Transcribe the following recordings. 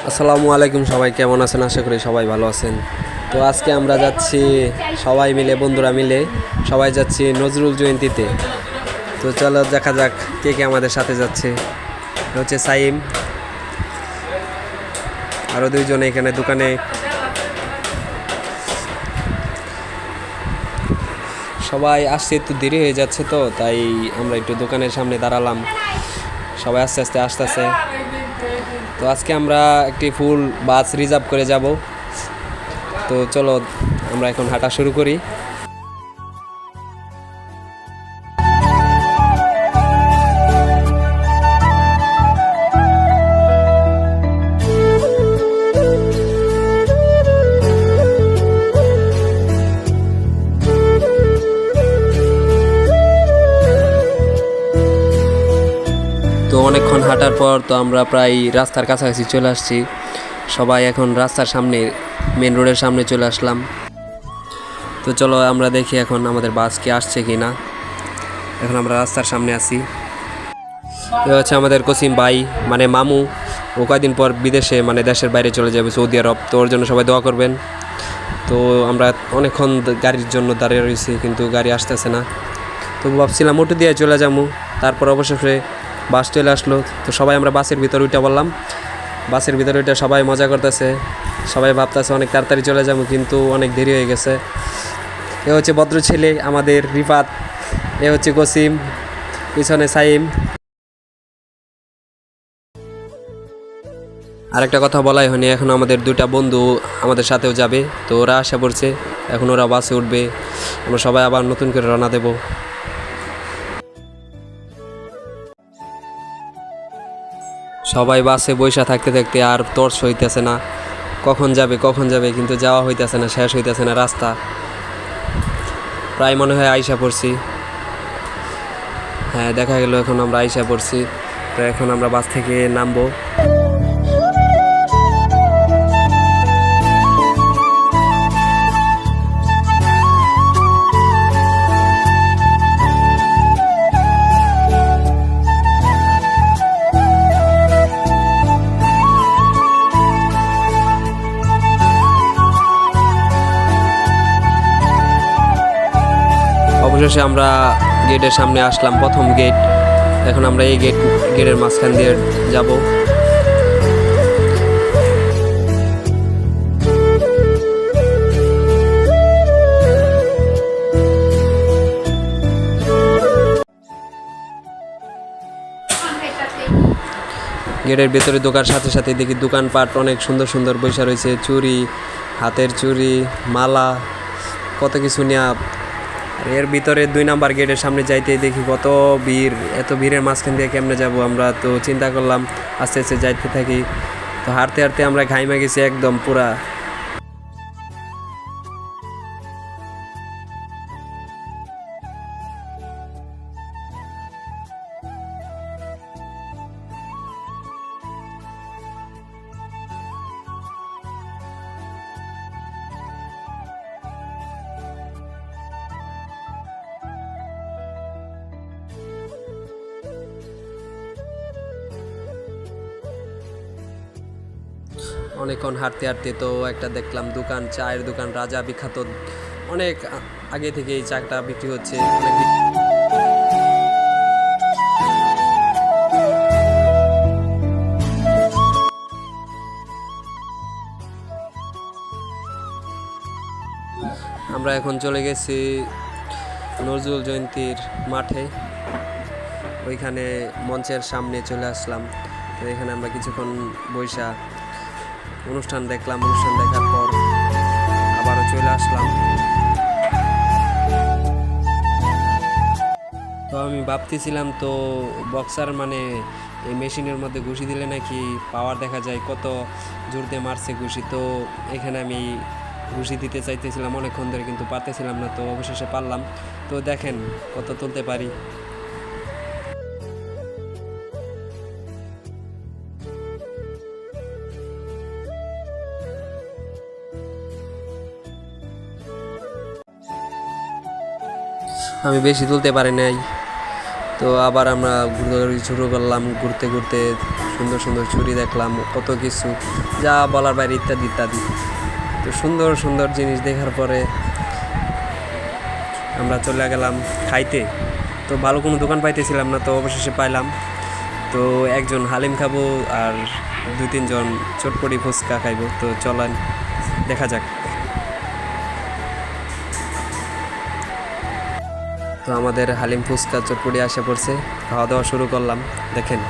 আসসালামু আলাইকুম, সবাই কেমন আছেন? আশা করি সবাই ভালো আছেন। তো আজকে আমরা যাচ্ছি সবাই মিলে, বন্ধুরা মিলে সবাই যাচ্ছি নজরুল জয়ন্তীতে। তো চলো দেখা যাক কে কে আমাদের সাথে যাচ্ছে। হচ্ছে সাইম, আরও দুইজন এখানে দোকানে। সবাই আসছে, একটু দেরি হয়ে যাচ্ছে, তো তাই আমরা একটু দোকানের সামনে দাঁড়ালাম। সবাই আস্তে আস্তে আসতেছে। তো আজকে আমরা একটি ফুল বাস রিজার্ভ করে যাব। তো চলো আমরা এখন হাঁটা শুরু করি। তো অনেকক্ষণ হাঁটার পর তো আমরা প্রায় রাস্তার কাছাকাছি চলে আসছি। সবাই এখন রাস্তার সামনে, মেন রোডের সামনে চলে আসলাম। তো চলো আমরা দেখি এখন আমাদের বাস কি আসছে কি না। এখন আমরা রাস্তার সামনে আছি। এ হচ্ছে আমাদের কসিম ভাই, মানে মামু। ও কয়েকদিন পর বিদেশে, মানে দেশের বাইরে চলে যাবে, সৌদি আরব। তো ওর জন্য সবাই দোয়া করবেন। তো আমরা অনেকক্ষণ গাড়ির জন্য দাঁড়িয়ে রয়েছি, কিন্তু গাড়ি আসতেছে না। তো ভাবছিলাম অটো দিয়ে চলে যাবো, তারপর অবশেষে বাস চলে আসলো। তো সবাই আমরা বাসের ভিতরে উঠে বললাম। বাসের ভিতরে উঠে সবাই মজা করতেছে, সবাই ভাবতেছে অনেক তাড়াতাড়ি চলে যাবো, কিন্তু অনেক দেরি হয়ে গেছে। এ হচ্ছে ভদ্র ছেলে আমাদের রিফাত, এ হচ্ছে কসিম, পিছনে সাইম। আরেকটা কথা বলাই হয়নি, এখন আমাদের দুইটা বন্ধু আমাদের সাথেও যাবে। তো ওরা আশা করছে, এখন ওরা বাসে উঠবে, আমরা সবাই আবার নতুন করে রওনা দেব। সবাই বাসে বৈশা থাকতে থাকতে আর তর্স হইতেছে না, কখন যাবে, কিন্তু যাওয়া হইতেছে না, শেষ হইতেছে না রাস্তা। প্রায় মনে হয় আইসা পড়ছি। হ্যাঁ, দেখা গেল এখন আমরা আইসা পড়ছি। তো এখন আমরা বাস থেকে নামবো। অবশেষে আমরা গেটের সামনে আসলাম, প্রথম গেট। এখন আমরা এই গেটের মাঝখান দিয়ে যাব। গেটের ভেতরে ঢোকার সাথে সাথে দেখি দোকানপাট অনেক সুন্দর সুন্দর বৈশা রয়েছে, চুড়ি, হাতের চুড়ি, মালা, কত কিছু নিয়ে। আর এর ভিতরে 2 নাম্বার গেটের সামনে যাইতে দেখি কত ভিড়। এত ভিড়ের মাঝখান দিয়ে কেমনে যাব আমরা? তো চিন্তা করলাম, আস্তে আস্তে যাইতে থাকি। তো হাঁটতে হাঁটতে আমরা ঘাইমা গেছি একদম পুরা। অনেকক্ষণ হাঁটতে হাঁটতে তো একটা দেখলাম দোকান, চায়ের দোকান, রাজা বিখ্যাত। অনেক আগে থেকে এই চাটা বিক্রি হচ্ছে, আমরা এখন চলে গেছি নজরুল জয়ন্তীর মাঠে। ওইখানে মঞ্চের সামনে চলে আসলাম। তো এখানে আমরা কিছুক্ষণ বৈশা অনুষ্ঠান দেখলাম। অনুষ্ঠান দেখার পর আবারও চলে আসলাম। তো আমি ভাবতেছিলাম, তো বক্সার মানে এই মেশিনের মধ্যে ঘুষি দিলে নাকি পাওয়ার দেখা যায়, কত জোর দিয়ে মারছে ঘুষি। তো এখানে আমি ঘুষি দিতে চাইতেছিলাম অনেকক্ষণ ধরে, কিন্তু পারতেছিলাম না। তো অবশেষে পারলাম। তো দেখেন কত তুলতে পারি। আমি বেশি তুলতে পারি নাই, তো আবার আমরা ঘুরতে শুরু করলাম, ঘুরতে ঘুরতে সুন্দর সুন্দর ছুরি দেখলাম, কত কিছু যা বলার বাইরে ইত্যাদি ইত্যাদি। তো সুন্দর সুন্দর জিনিস দেখার পরে আমরা চলে গেলাম খাইতে। তো ভালো কোনো দোকান পাইতেছিলাম না, তো অবশেষে পাইলাম। তো একজন হালিম খাবো আর 2-3 জন চটপটি ফুচকা খাইবো। তো চলেন দেখা যাক। তো আমাদের হালিম ফুচকা চটপটি আসে পড়ছে, খাওয়া দাওয়া শুরু করলাম। দেখেন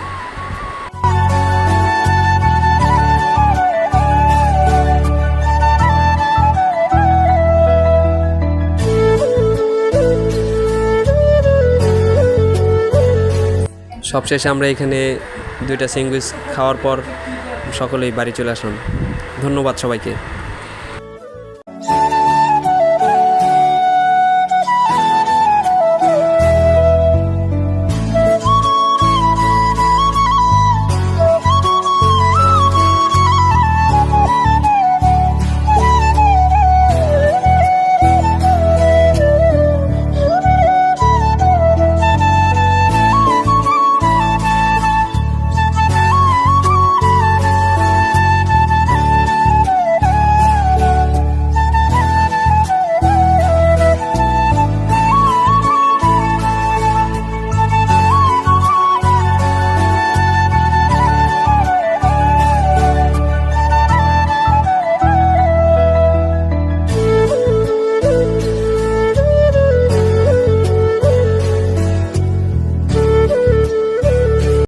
সবশেষে আমরা এখানে 2টা স্যান্ডউইচ খাওয়ার পর সকলেই বাড়ি চলে আসলাম। ধন্যবাদ সবাইকে।